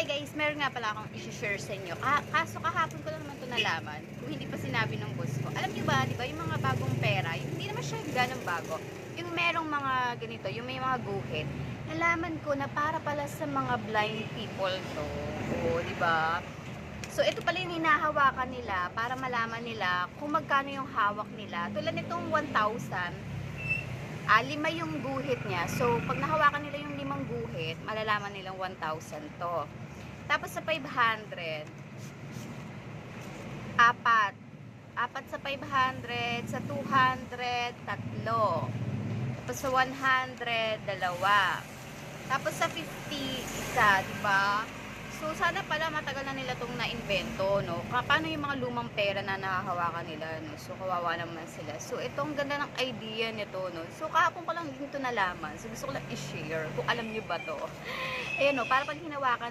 Hi guys, meron nga pala akong i-share sa inyo. Kaso kahapon ko lang naman ito nalaman, kung hindi pa sinabi ng boss ko. Alam niyo ba, di ba, yung mga bagong pera, yung hindi naman siya ganang bago. Yung merong mga ganito, yung may mga guhit. Nalaman ko na para pala sa mga blind people to. O, di ba? So, ito pala yung hinahawakan nila para malaman nila kung magkano yung hawak nila. Tulad nitong 1,000, lima yung guhit niya. So, pag nahawakan nila yung limang guhit, malalaman nilang 1,000 to. Tapos sa 500, apat. Apat sa 500, sa 200, tatlo. Tapos sa 100, dalawa. Tapos sa 50, isa, diba? So, sana pala matagal na nila itong na-invento, no? Paano yung mga lumang pera na nahahawakan nila, no? So, kawawa naman sila. So, itong ganda ng idea nito, no? So, kahapon ko lang din ito nalaman. So, gusto ko lang i-share kung alam niyo ba to. Ayan, no? Para pag hinawakan